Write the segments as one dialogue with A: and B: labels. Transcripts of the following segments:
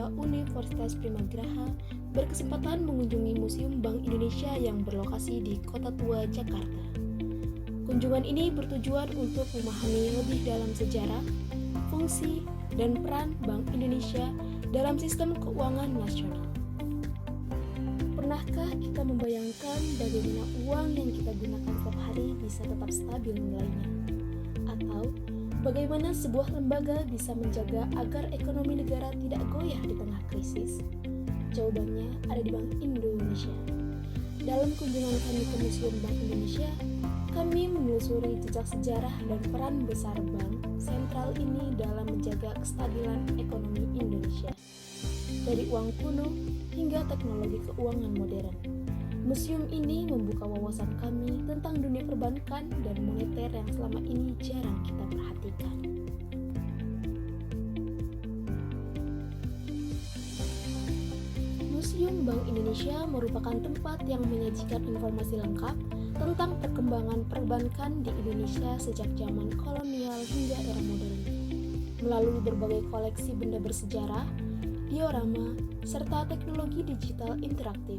A: mahasiswa Universitas Primagraha berkesempatan mengunjungi Museum Bank Indonesia yang berlokasi di Kota Tua, Jakarta. Kunjungan ini bertujuan untuk memahami lebih dalam sejarah, fungsi, dan peran Bank Indonesia dalam sistem keuangan nasional. Pernahkah kita membayangkan bagaimana uang yang kita gunakan setiap hari bisa tetap stabil nilainya? Atau bagaimana sebuah lembaga bisa menjaga agar ekonomi negara tidak goyah di tengah krisis? Jawabannya ada di Bank Indonesia. Dalam kunjungan kami ke Museum Bank Indonesia, kami menelusuri jejak sejarah dan peran besar bank sentral ini dalam menjaga kestabilan ekonomi Indonesia. Dari uang kuno hingga teknologi keuangan modern, museum ini membuka wawasan kami tentang dunia perbankan dan moneter yang selama ini jarang kita perhatikan. Museum Bank Indonesia merupakan tempat yang menyajikan informasi lengkap tentang perkembangan perbankan di Indonesia sejak zaman kolonial hingga era modern. Melalui berbagai koleksi benda bersejarah, diorama, serta teknologi digital interaktif,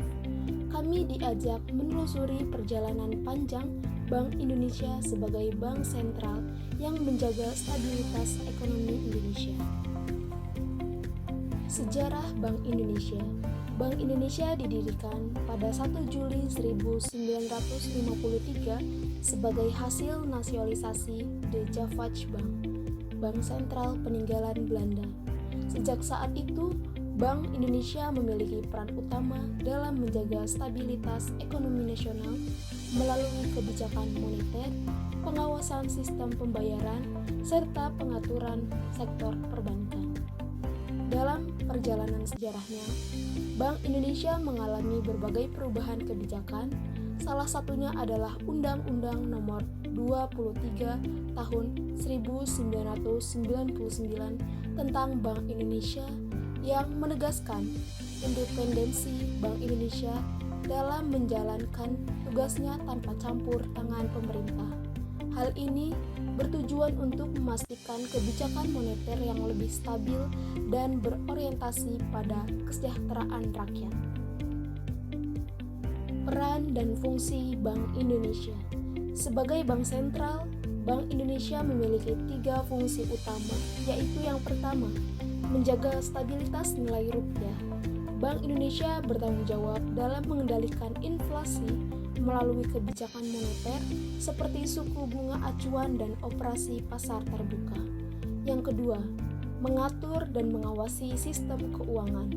A: kami diajak menelusuri perjalanan panjang Bank Indonesia sebagai bank sentral yang menjaga stabilitas ekonomi Indonesia. Sejarah Bank Indonesia. Bank Indonesia didirikan pada 1 Juli 1953 sebagai hasil nasionalisasi De Javac Bank, bank sentral peninggalan Belanda. Sejak saat itu, Bank Indonesia memiliki peran utama dalam menjaga stabilitas ekonomi nasional melalui kebijakan moneter, pengawasan sistem pembayaran, serta pengaturan sektor perbankan. Dalam perjalanan sejarahnya, Bank Indonesia mengalami berbagai perubahan kebijakan, salah satunya adalah Undang-Undang Nomor 23 Tahun 1999 tentang Bank Indonesia yang menegaskan independensi Bank Indonesia dalam menjalankan tugasnya tanpa campur tangan pemerintah. Hal ini bertujuan untuk memastikan kebijakan moneter yang lebih stabil dan berorientasi pada kesejahteraan rakyat. Peran dan fungsi Bank Indonesia. Sebagai bank sentral, Bank Indonesia memiliki 3 fungsi utama, yaitu yang pertama, menjaga stabilitas nilai rupiah. Bank Indonesia bertanggung jawab dalam mengendalikan inflasi melalui kebijakan moneter seperti suku bunga acuan dan operasi pasar terbuka. Yang kedua, mengatur dan mengawasi sistem keuangan.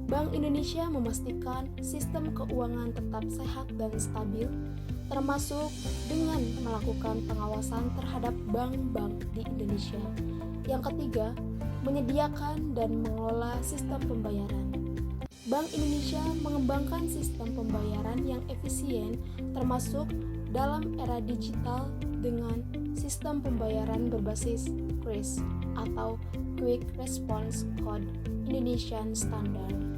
A: Bank Indonesia memastikan sistem keuangan tetap sehat dan stabil, termasuk dengan melakukan pengawasan terhadap bank-bank di Indonesia. Yang ketiga, menyediakan dan mengelola sistem pembayaran. Bank Indonesia mengembangkan sistem pembayaran yang efisien termasuk dalam era digital dengan sistem pembayaran berbasis QRIS atau Quick Response Code Indonesian Standard.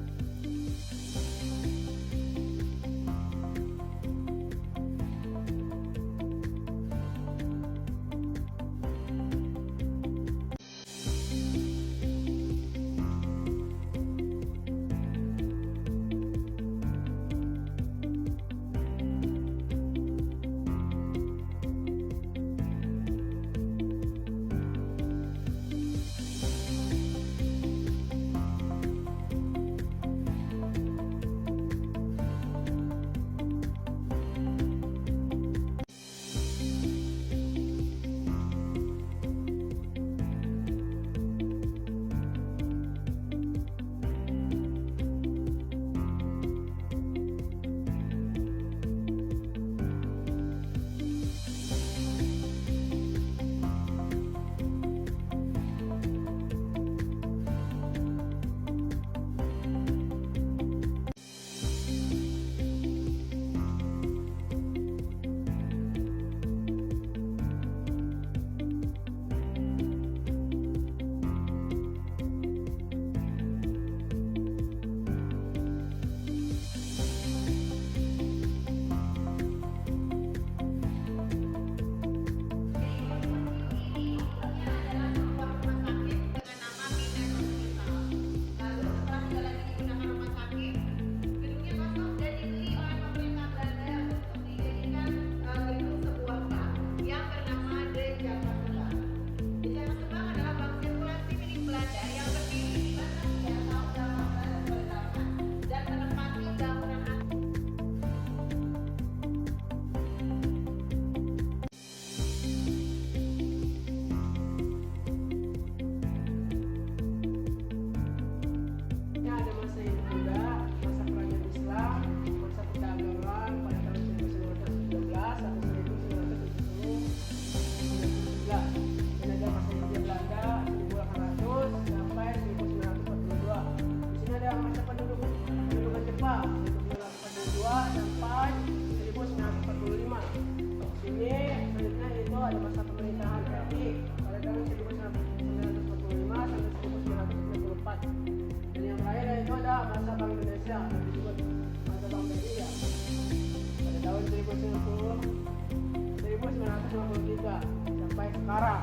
B: 1953 sampai sekarang.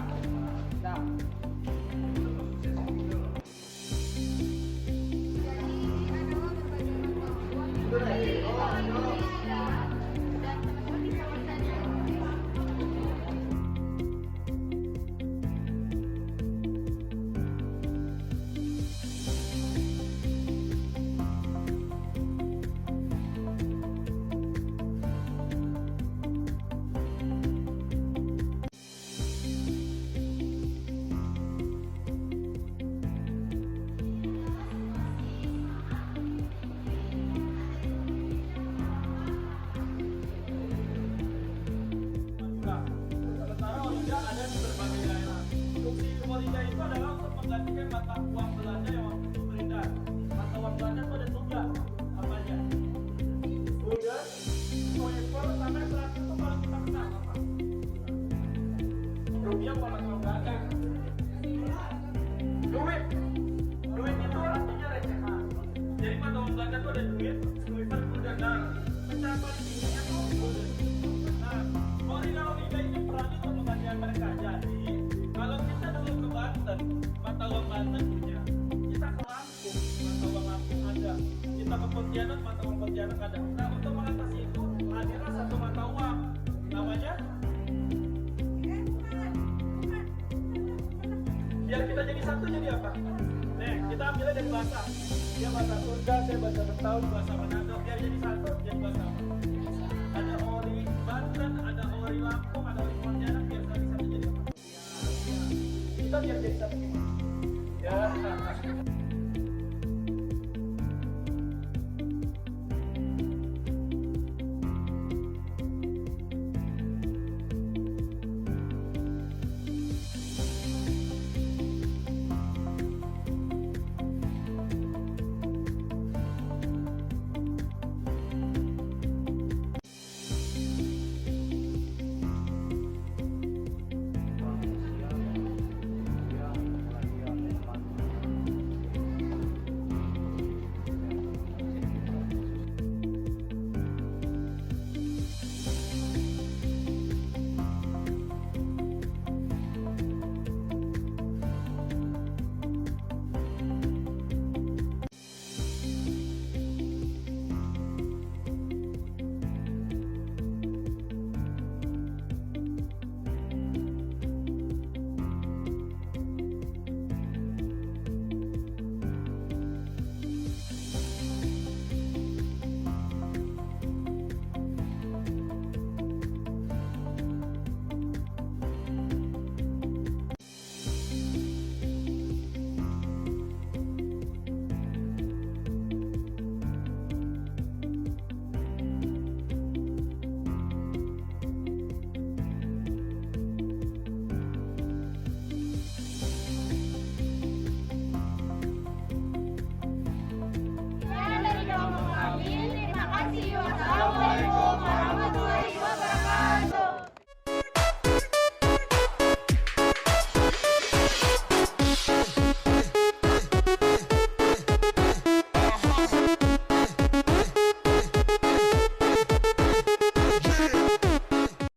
B: Nah,
C: sementara Olinda ada di berbagai daerah. Fungsi Olinda itu adalah untuk menggantikan mata uang Belanda yang waktu itu beredar. Mata uang Belanda itu ada tiga, apa aja? Gulden, Koeper, sampai saat itu kalau kita kenal apa? Rupiah bukan mata uang Belanda. Duit, duit itu artinya recehan. Jadi mata uang Belanda itu ada duit, Koeper, Gulden, dan pecahan paling tingginya tuh Gulden. Nah, Olinda ini peran untuk menggantikan mereka. Jadi, kalau kita dulu ke Banten, mata uang Banten punya. Kita ke Lampung, mata uang Lampung ada. Kita ke Pontianak, mata uang Pontianak ada. Nah, untuk mengatasi itu, hadirlah satu mata uang. Namanya? Biar kita jadi satu, jadi apa? Nih, kita ambilnya dari bahasa. Dia bahasa Sunda, saya bahasa Betawi, bahasa Manado. Biar jadi satu, jadi bahasa apa? Ada ori Banten, ada ori Lampung, ada ori Pontianak, biar satu jadi apa? Kita biar jadi satu. Ya.